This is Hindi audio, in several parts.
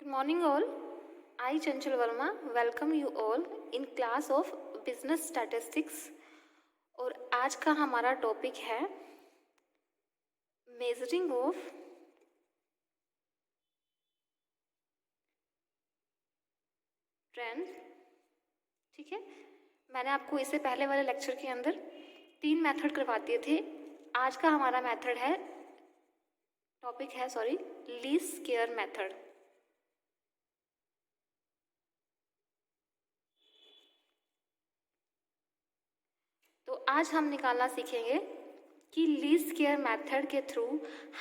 Good morning all. I Chanchal Verma welcome you all in class of business statistics और आज का हमारा टॉपिक है मेजरिंग ऑफ ट्रेंड। ठीक है, मैंने आपको इससे पहले वाले लेक्चर के अंदर 3 मेथड करवा दिए थे। आज का हमारा मेथड है लीस्ट स्क्वेयर मेथड। तो आज हम निकालना सीखेंगे कि लीस्ट स्क्वेयर मेथड के थ्रू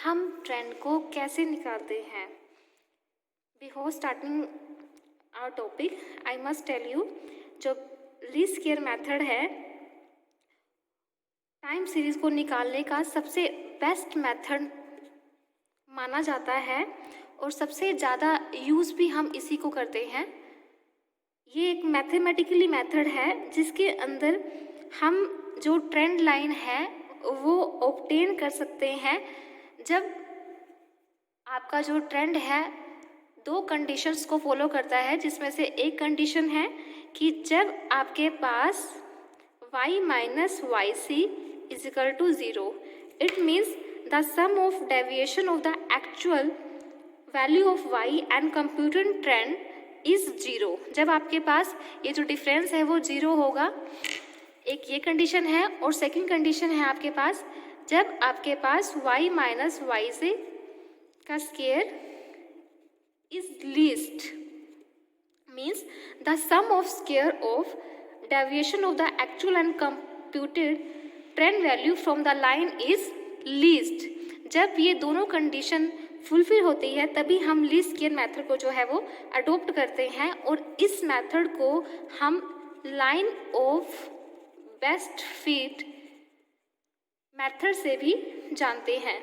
हम ट्रेंड को कैसे निकालते हैं। Before starting our topic I must tell you, जो लीस्ट स्क्वेयर मेथड है टाइम सीरीज को निकालने का सबसे बेस्ट मेथड माना जाता है और सबसे ज़्यादा यूज़ भी हम इसी को करते हैं। ये एक मैथमेटिकली मेथड है जिसके अंदर हम जो ट्रेंड लाइन है वो ऑब्टेन कर सकते हैं जब आपका जो ट्रेंड है 2 कंडीशंस को फॉलो करता है, जिसमें से एक कंडीशन है कि जब आपके पास y minus Y C is equal to 0, it means the sum of deviation of the actual value of y and computed trend is 0। जब आपके पास ये जो डिफरेंस है वो 0 होगा, एक ये कंडीशन है। और सेकंड कंडीशन है आपके पास जब आपके पास y माइनस वाई से का square is least, means the sum of square of deviation of the actual and computed trend value from the line is least. जब ये दोनों कंडीशन फुलफिल होती है तभी हम लीस्ट स्क्वेयर मेथड को जो है वो अडोप्ट करते हैं और इस मेथड को हम line of best fit method से भी जानते हैं,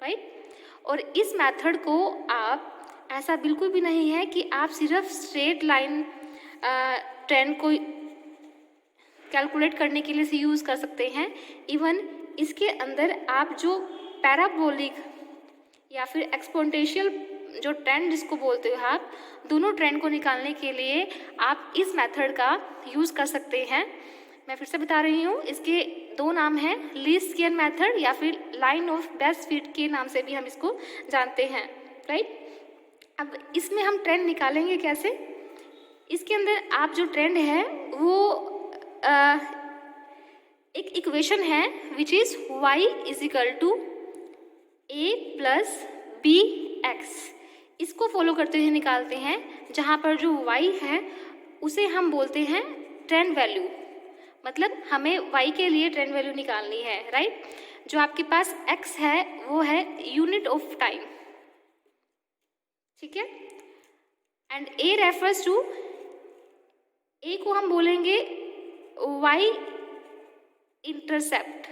राइट। और इस मेथड को आप ऐसा बिल्कुल भी नहीं है कि आप सिर्फ स्ट्रेट लाइन ट्रेंड को कैलकुलेट करने के लिए से यूज़ कर सकते हैं। इवन इसके अंदर आप जो पैराबोलिक या फिर एक्सपोनेंशियल जो ट्रेंड जिसको बोलते हो आप, दोनों ट्रेंड को निकालने के लिए आप इस मेथड का यूज़ कर सकते हैं। मैं फिर से बता रही हूँ, इसके 2 नाम हैं, लीस्ट स्क्वेयर मेथड या फिर लाइन ऑफ बेस्ट फिट के नाम से भी हम इसको जानते हैं, राइट। अब इसमें हम ट्रेंड निकालेंगे कैसे। इसके अंदर आप जो ट्रेंड है वो एक इक्वेशन है which is y is equal to a plus B X. इसको फॉलो करते हुए निकालते हैं, जहाँ पर जो y है उसे हम बोलते हैं ट्रेंड वैल्यू, मतलब हमें y के लिए ट्रेंड वैल्यू निकालनी है, राइट। जो आपके पास x है वो है यूनिट ऑफ टाइम, ठीक है। And a refers to, a को हम बोलेंगे y intercept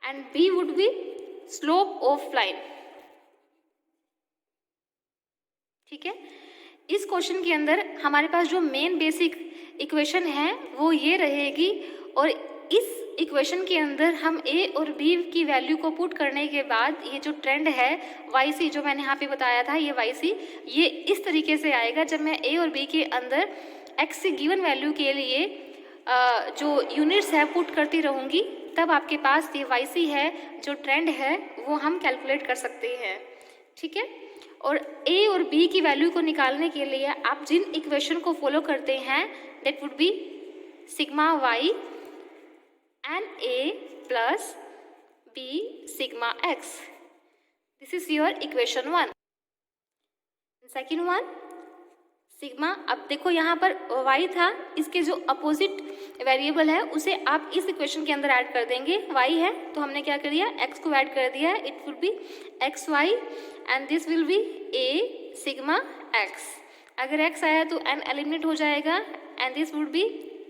and b would be slope of line, ठीक है। इस क्वेश्चन के अंदर हमारे पास जो मेन बेसिक इक्वेशन है वो ये रहेगी और इस इक्वेशन के अंदर हम a और b की वैल्यू को पुट करने के बाद ये जो ट्रेंड है yc जो मैंने यहाँ पे बताया था, ये yc ये इस तरीके से आएगा। जब मैं a और b के अंदर x से गिवन वैल्यू के लिए जो यूनिट्स है पुट करती रहूँगी, तब आपके पास ये yc है जो ट्रेंड है वो हम कैलकुलेट कर सकते हैं, ठीक है। और a और b की वैल्यू को निकालने के लिए आप जिन इक्वेशन को फॉलो करते हैं that would be sigma y and a plus b sigma x. This is your equation 1. Second one sigma. अब देखो यहाँ पर y था, इसके जो अपोजिट वेरिएबल है उसे आप इस इक्वेशन के अंदर ऐड कर देंगे। y है तो हमने क्या कर दिया, x को ऐड कर दिया, it will be X Y and this will be a sigma x। अगर x आया तो n एलिमिनेट हो जाएगा एंड दिस वुड बी,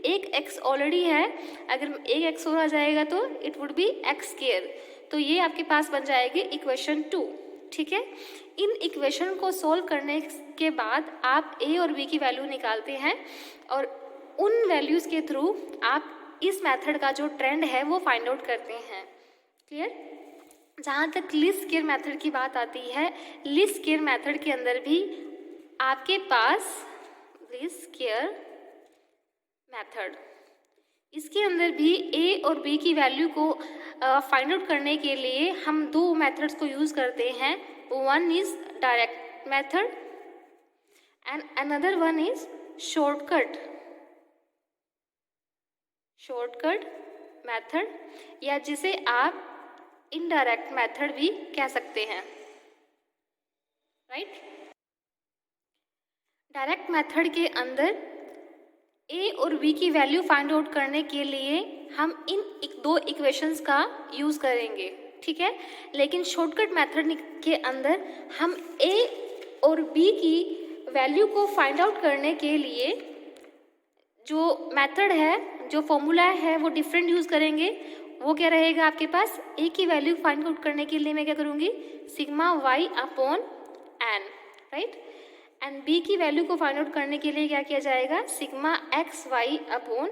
एक x ऑलरेडी है, अगर एक x और आ जाएगा तो it would be x square. तो ये आपके पास बन जाएगी इक्वेशन 2, ठीक है। इन इक्वेशन को सॉल्व करने के बाद आप a और b की वैल्यू निकालते हैं और उन वैल्यूज़ के थ्रू आप इस मेथड का जो ट्रेंड है वो फाइंड आउट करते हैं। क्लियर। जहाँ तक लीस्ट स्क्वेयर मेथड की बात आती है, लीस्ट स्क्वेयर मेथड के अंदर भी आपके पास लीस्ट स्क्वायर मेथड, इसके अंदर भी ए और बी की वैल्यू को फाइंड आउट करने के लिए हम दो मेथड्स को यूज़ करते हैं. One is direct method and another one is shortcut method, या जिसे आप इनडायरेक्ट मेथड भी कह सकते हैं. राइट. डायरेक्ट मेथड के अंदर ए और बी की वैल्यू फाइंड आउट करने के लिए हम इन दो इक्वेशंस का यूज़ करेंगे. ठीक है. लेकिन शॉर्टकट मेथड के अंदर हम ए और बी की वैल्यू को फाइंड आउट करने के लिए जो मेथड है, जो फॉर्मूला है, वो डिफरेंट यूज़ करेंगे. वो क्या रहेगा आपके पास, ए की वैल्यू फाइंड आउट करने के लिए मैं क्या करूँगी, sigma Y upon N. Right. And B की वैल्यू को फाइंड आउट करने के लिए क्या किया जाएगा, sigma X Y upon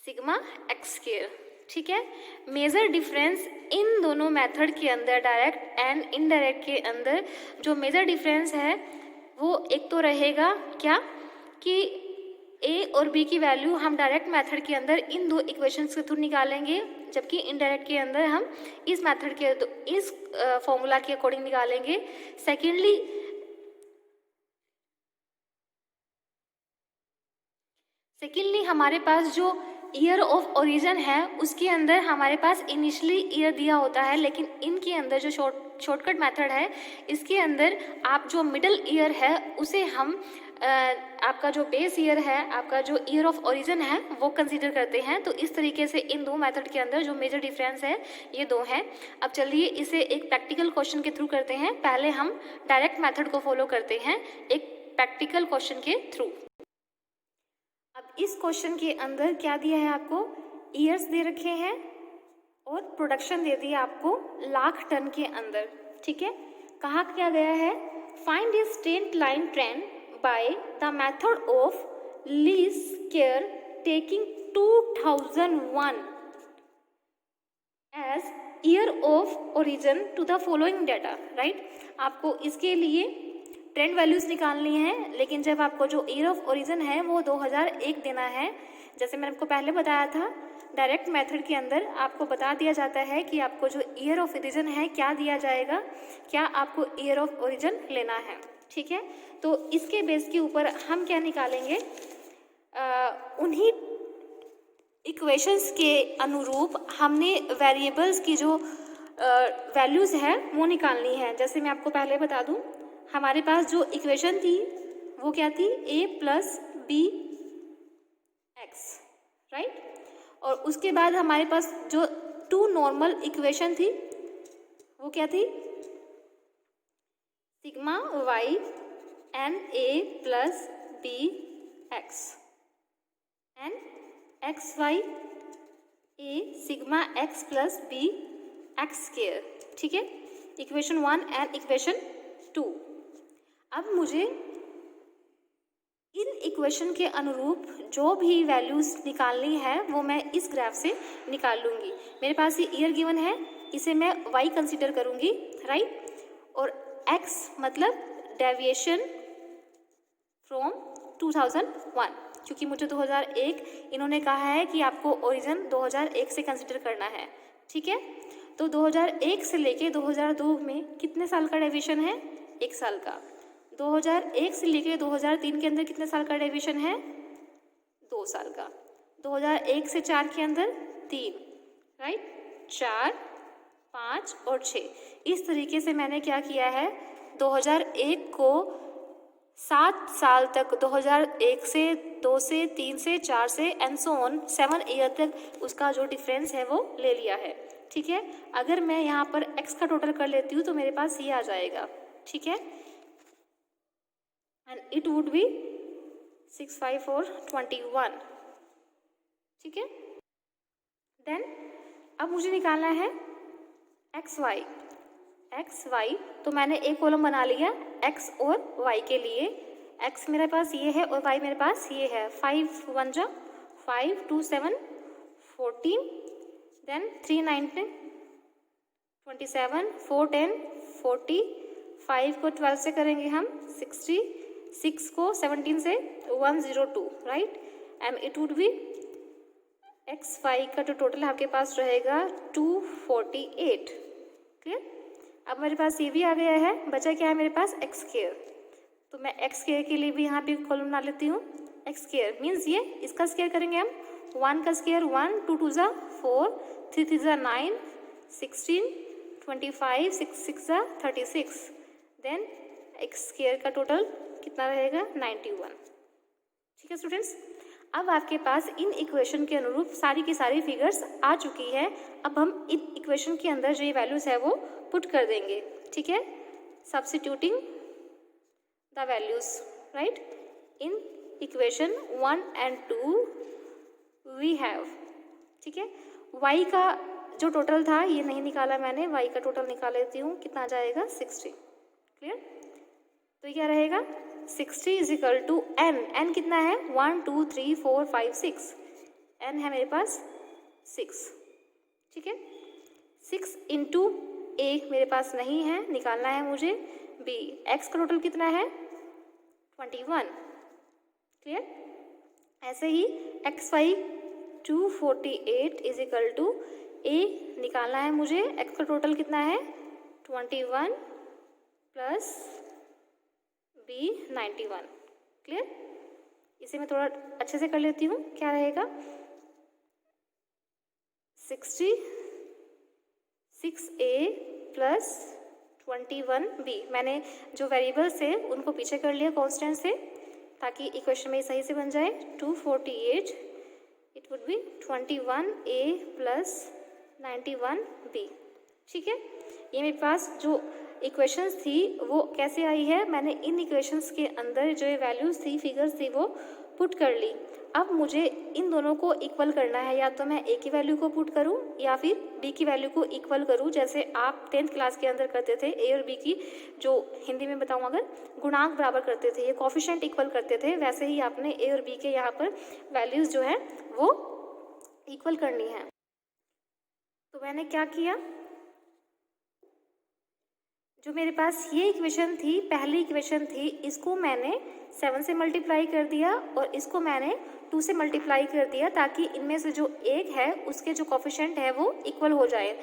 sigma X square. ठीक है. मेजर डिफरेंस इन दोनों मेथड के अंदर, डायरेक्ट एंड इनडायरेक्ट के अंदर जो मेजर डिफरेंस है वो एक तो रहेगा क्या कि ए और बी की वैल्यू हम डायरेक्ट मेथड के अंदर इन दो इक्वेशंस के थ्रू निकालेंगे, जबकि इनडायरेक्ट के अंदर हम इस मेथड के इस फॉर्मूला के अकॉर्डिंग निकालेंगे. सेकेंडली हमारे पास जो ईयर ऑफ ओरिजिन है उसके अंदर हमारे पास इनिशियली ईयर दिया होता है, लेकिन इनके अंदर जो शॉर्टकट मेथड है इसके अंदर आप जो मिडल ईयर है उसे हम आपका जो बेस ईयर है, आपका जो ईयर ऑफ ओरिजिन है वो कंसीडर करते हैं. तो इस तरीके से इन दो मेथड के अंदर जो मेजर डिफरेंस है ये दो हैं. अब चलिए इसे एक प्रैक्टिकल क्वेश्चन के थ्रू करते हैं. पहले हम डायरेक्ट मेथड को फॉलो करते हैं एक प्रैक्टिकल क्वेश्चन के थ्रू. अब इस क्वेश्चन के अंदर क्या दिया है, आपको ईयर्स दे रखे हैं और प्रोडक्शन दे दिया आपको लाख टन के अंदर. ठीक है. कहा किया गया है, find a straight line trend by the method of least square taking 2001 as year of origin to the following data. right. आपको इसके लिए ट्रेंड वैल्यूज निकालनी है, लेकिन जब आपको जो ईयर ऑफ ओरिजिन है वो 2001 देना है. जैसे मैंने आपको पहले बताया था, डायरेक्ट मेथड के अंदर आपको बता दिया जाता है कि आपको जो ईयर ऑफ ओरिजिन है क्या दिया जाएगा, क्या आपको ईयर ऑफ ओरिजिन लेना है. ठीक है. तो इसके बेस के ऊपर हम क्या निकालेंगे, उन्हीं इक्वेशंस के अनुरूप हमने वेरिएबल्स की जो वैल्यूज़ है वो निकालनी है. जैसे मैं आपको पहले बता दूं, हमारे पास जो इक्वेशन थी वो क्या थी, a plus B X. Right. और उसके बाद हमारे पास जो टू नॉर्मल इक्वेशन थी वो क्या थी, sigma Y N A plus B X and X Y A sigma X plus B X square. ठीक है. Equation 1 and equation 2. अब मुझे इन इक्वेशन के अनुरूप जो भी वैल्यूज निकालनी है वो मैं इस ग्राफ से निकाल लूँगी. मेरे पास ये ईयर गिवन है, इसे मैं वाई कंसीडर करूँगी. राइट. और एक्स मतलब डेविएशन फ्रॉम 2001, क्योंकि मुझे 2001 इन्होंने कहा है कि आपको ओरिजिन 2001 से कंसिडर करना है. ठीक है. तो 2001 से लेके 2002 में कितने साल का डेविएशन है, 1 साल का. 2001 से लेके 2003 के अंदर कितने साल का डेविएशन है, 2 साल का. 2001 से 4 के अंदर 3. राइट. 4, 5 और 6. इस तरीके से मैंने क्या किया है, 2001 को 7 साल तक, 2001 से 2 से 3 से 4 से एंड सो ऑन 7 ईयर तक उसका जो डिफरेंस है वो ले लिया है. ठीक है. अगर मैं यहाँ पर x का टोटल कर लेती हूँ तो मेरे पास ये आ जाएगा. ठीक है. एंड इट वुड बी 6, 5 और 21. ठीक है. देन अब मुझे निकालना है एक्स वाई. तो मैंने एक कॉलम बना लिया x और y के लिए. x मेरे पास ये है और y मेरे पास ये है. 5 1 जा 5, 2 7 14, देन 3 9 10 27, 4 10 40, 5 को 12 से करेंगे हम 60, 6 को 17 से 102, right, and it would B x5 का जो टोटल आपके पास रहेगा 248। क्लियर। अब मेरे पास ये भी आ गया है, बचा क्या है मेरे पास x स्क्वायर, तो मैं x स्क्वायर के लिए भी यहाँ पे कॉलम बना लेती हूँ। x स्क्वायर मीन्स ये इसका स्क्वायर करेंगे हम, 1 का स्क्वायर 1, 2 2 ज़ा 4, 3 3 ज़ा 9, 16, 25, 6 6 ज़ा 36, देन x स्क्वायर का टोटल कितना रहेगा 91। ठीक है स्टूडेंट्स, अब आपके पास इन इक्वेशन के अनुरूप सारी की सारी फिगर्स आ चुकी है। अब हम इन इक्वेशन के अंदर जो ये वैल्यूज है वो पुट कर देंगे। ठीक है, substituting the values, right, in equation 1 and 2 we have. ठीक है, y का जो टोटल था ये नहीं निकाला मैंने, y का टोटल निकाल लेती हूँ, कितना आ जाएगा 60। क्लियर, तो ये क्या रहेगा 60 इज इक्वल टू n कितना है 1 2 3 4 5 6, n है मेरे पास 6। ठीक है, 6 इंटू a मेरे पास नहीं है, निकालना है मुझे b। x का टोटल कितना है 21। क्लियर, ऐसे ही x5 248 is equal to a निकालना है मुझे, x का टोटल कितना है 21 प्लस b 91। क्लियर, इसे मैं थोड़ा अच्छे से कर लेती हूँ, क्या रहेगा 60 6a प्लस 21b। मैंने जो वेरिएबल्स थे उनको पीछे कर लिया कांस्टेंट से, ताकि इक्वेशन में सही से बन जाए। 248 it would B 21a plus 91b। ठीक है, ये मेरे पास जो इक्वेशंस थी वो कैसे आई है, मैंने इन इक्वेशंस के अंदर जो ये वैल्यूज़ थी, फिगर्स थी, वो पुट कर ली। अब मुझे इन दोनों को इक्वल करना है, या तो मैं a की वैल्यू को पुट करूं या फिर b की वैल्यू को इक्वल करूं, जैसे आप 10th क्लास के अंदर करते थे। a और b की जो हिंदी में बताऊं अगर गुणांक बराबर करते थे, ये कोफिशिएंट इक्वल करते थे, वैसे ही आपने a और b के यहाँ पर वैल्यूज़ जो है वो इक्वल करनी है। तो मैंने क्या किया, जो मेरे पास ये इक्वेशन थी, पहली इक्वेशन थी, इसको मैंने 7 से मल्टीप्लाई कर दिया और इसको मैंने 2 से मल्टीप्लाई कर दिया, ताकि इनमें से जो एक है उसके जो कोफिशिएंट है वो इक्वल हो जाए।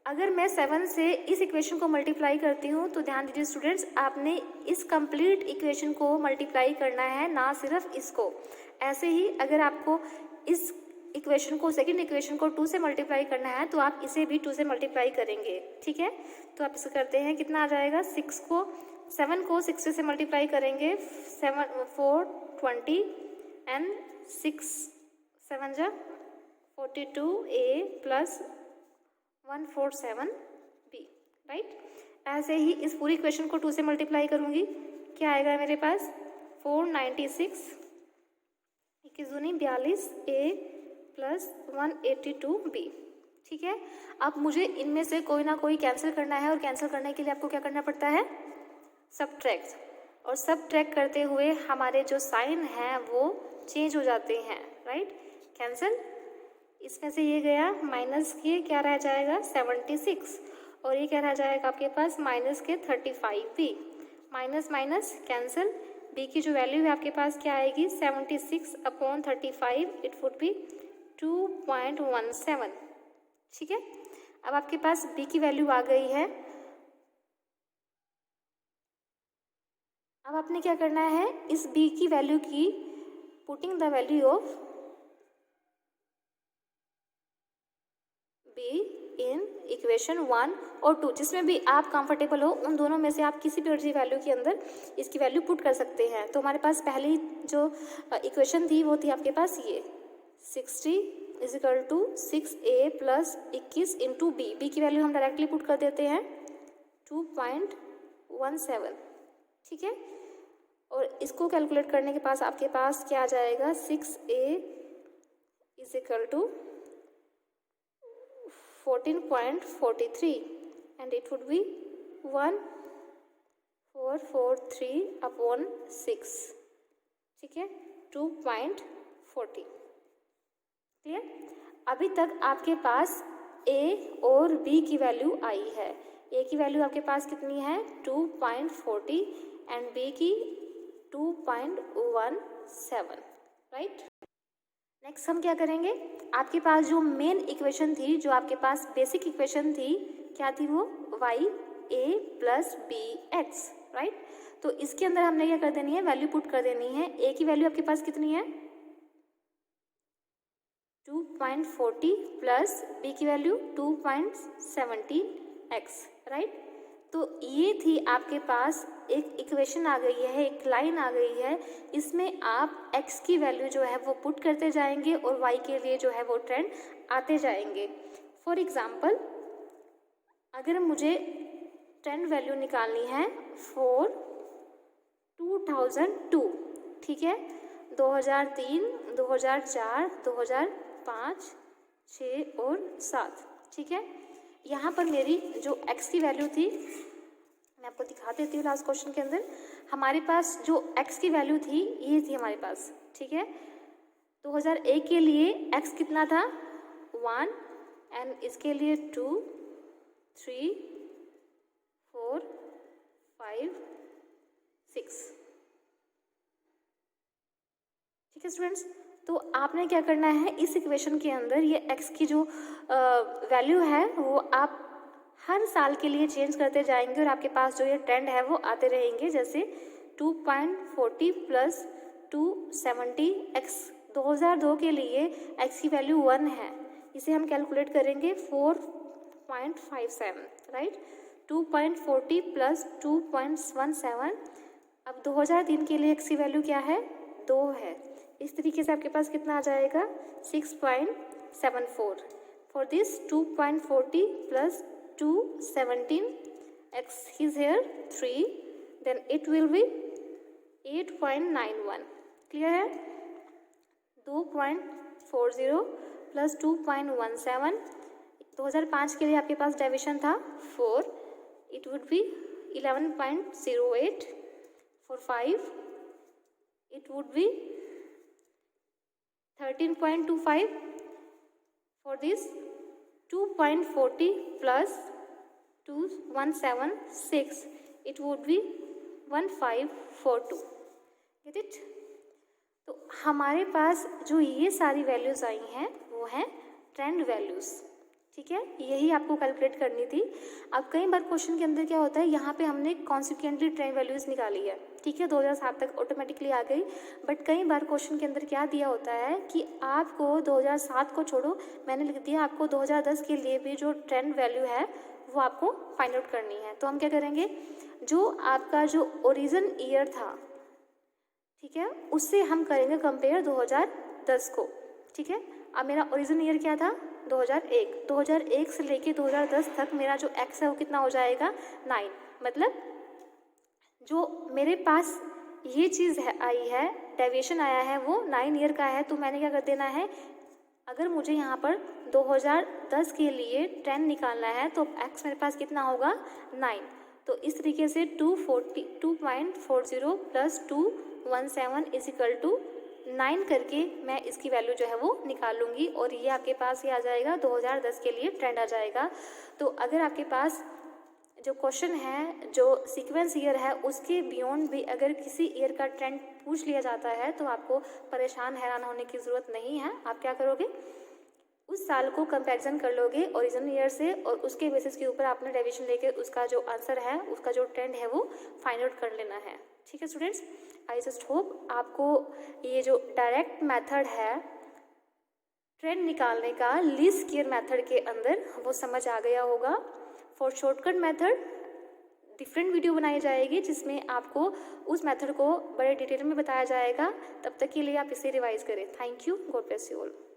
अगर मैं 7 से इस इक्वेशन को मल्टीप्लाई करती हूँ तो ध्यान दीजिए स्टूडेंट्स, आपने इस कंप्लीट इक्वेशन को मल्टीप्लाई करना है, ना सिर्फ इसको। ऐसे ही अगर आपको इस इक्वेशन को, सेकंड इक्वेशन को 2 से मल्टीप्लाई करना है तो आप इसे भी 2 से मल्टीप्लाई करेंगे। ठीक है, तो आप इसे करते हैं, कितना आ जाएगा 7 को 60 से मल्टीप्लाई करेंगे, 7 4 20 एंड 6 7 जा 42a प्लस 147b, राइट। ऐसे ही इस पूरी इक्वेशन को 2 से मल्टीप्लाई करूँगी, क्या आएगा मेरे पास 496 21 दूनी 42a प्लस 182b। ठीक है, अब मुझे इनमें से कोई ना कोई कैंसिल करना है, और कैंसिल करने के लिए आपको क्या करना पड़ता है, सबट्रैक्ट। और सबट्रैक्ट करते हुए हमारे जो साइन हैं वो चेंज हो जाते हैं, राइट। कैंसिल, इसमें से ये गया माइनस के क्या रह जाएगा 76, और ये क्या रह जाएगा आपके पास माइनस के 35b। Minus minus cancel, b की जो वैल्यू है आपके पास क्या आएगी 76/35, इट वुड बी 2.17। ठीक है, अब आपके पास b की वैल्यू आ गई है। अब आपने क्या करना है, इस b की वैल्यू की putting the value of b in equation 1 और 2, जिसमें भी आप कंफर्टेबल हो, उन दोनों में से आप किसी भी अर्जी वैल्यू के अंदर इसकी वैल्यू पुट कर सकते हैं। तो हमारे पास पहली जो इक्वेशन थी वो थी आपके पास ये 60 is equal to 6a plus 21 into B की वैल्यू हम डायरेक्टली पुट कर देते हैं 2.17। ठीक है, और इसको कैलकुलेट करने के पास आपके पास क्या आ जाएगा 6a is equal to 14.43 and it would be 1443/6। ठीक है, 2.40। क्लियर, अभी तक आपके पास a और b की वैल्यू आई है। ए की वैल्यू आपके पास कितनी है 2.40 एंड बी की 2.17, राइट। नेक्स्ट हम क्या करेंगे, आपके पास जो मेन इक्वेशन थी, जो आपके पास बेसिक इक्वेशन थी, क्या थी वो y a plus B X, right. तो इसके अंदर हमने क्या कर देनी है, वैल्यू पुट कर देनी है। a की वैल्यू आपके पास कितनी है 2.40 प्लस b की वैल्यू 2.17x, राइट। तो ये थी आपके पास एक इक्वेशन आ गई है, एक लाइन आ गई है। इसमें आप x की वैल्यू जो है वो पुट करते जाएंगे और y के लिए जो है वो ट्रेंड आते जाएंगे। फॉर एग्जांपल, अगर मुझे ट्रेंड वैल्यू निकालनी है फॉर 2002, ठीक है, 2003, 2004, 2005, 6 और 7, ठीक है। यहाँ पर मेरी जो x की वैल्यू थी, मैं आपको दिखा देती हूँ। लास्ट क्वेश्चन के अंदर हमारे पास जो x की वैल्यू थी ये थी हमारे पास, ठीक है। 2001 के लिए x कितना था 1 एंड इसके लिए 2, 3, 4, 5, 6, ठीक है स्टूडेंट्स। तो आपने क्या करना है, इस इक्वेशन के अंदर ये x की जो वैल्यू है वो आप हर साल के लिए चेंज करते जाएंगे और आपके पास जो ये ट्रेंड है वो आते रहेंगे। जैसे 2.40 प्लस 270x, 2002 के लिए x की वैल्यू 1 है, इसे हम कैलकुलेट करेंगे 4.57, राइट। 2.40 प्लस 2.17, अब 2003 के लिए x की वैल्यू क्या है 2 है। इस तरीके से आपके पास कितना आ जाएगा 6.74। For this 2.40 plus 217x is here 3, then it will be 8.91, clear है। 2.40 प्लस 2.17, 2005 के लिए आपके पास डेविएशन था 4, it would be 11.08। for 5 it would be 13.25। for this 2.40 plus 2176 it would be 1542, get it। तो हमारे पास जो ये सारी वैल्यूज़ आई हैं वो हैं ट्रेंड वैल्यूज़, ठीक है। यही आपको कैलकुलेट करनी थी। अब कई बार क्वेश्चन के अंदर क्या होता है, यहाँ पे हमने कॉन्सिक्वेंटली ट्रेंड वैल्यूज़ निकाली है, ठीक है, 2007 तक ऑटोमेटिकली आ गई। बट कई बार क्वेश्चन के अंदर क्या दिया होता है कि आपको 2007 को छोड़ो, मैंने लिख दिया आपको 2010 के लिए भी जो ट्रेंड वैल्यू है वो आपको फाइंड आउट करनी है। तो हम क्या करेंगे, जो आपका जो ओरिजिन ईयर था, ठीक है, उससे हम करेंगे कंपेयर 2010 को, ठीक है। अब मेरा ओरिजिन ईयर क्या था 2001 से लेके 2010 तक मेरा जो x है वो कितना हो जाएगा 9। मतलब जो मेरे पास ये चीज़ है आई है, डेविएशन आया है वो 9 ईयर का है। तो मैंने क्या कर देना है, अगर मुझे यहाँ पर 2010 के लिए ट्रेंड निकालना है तो x मेरे पास कितना होगा 9। तो इस तरीके से 2.40 प्लस 217 इज इक्वल टू 9 करके मैं इसकी वैल्यू जो है वो निकाल लूँगी और ये आपके पास ये आ जाएगा 2010 के लिए ट्रेंड आ जाएगा। तो अगर आपके पास जो क्वेश्चन है, जो सीक्वेंस ईयर है, उसके बियॉन्ड भी अगर किसी ईयर का ट्रेंड पूछ लिया जाता है तो आपको परेशान हैरान होने की ज़रूरत नहीं है। आप क्या करोगे, उस साल को कंपैरिजन कर लोगे ओरिजिनल ईयर से और उसके बेसिस के ऊपर आपने डेविएशन लेके उसका जो आंसर है, उसका जो ट्रेंड है वो फाइंड आउट कर लेना है, ठीक है स्टूडेंट्स। आई जस्ट होप आपको ये जो डायरेक्ट मेथड है ट्रेंड निकालने का लीस्ट स्क्वेयर मेथड के अंदर वो समझ आ गया होगा। For shortcut method different video बनाई जाएगी जिसमें आपको उस मेथड को बड़े डिटेल में बताया जाएगा। तब तक के लिए आप इसे रिवाइज करें। Thank you, God bless you all.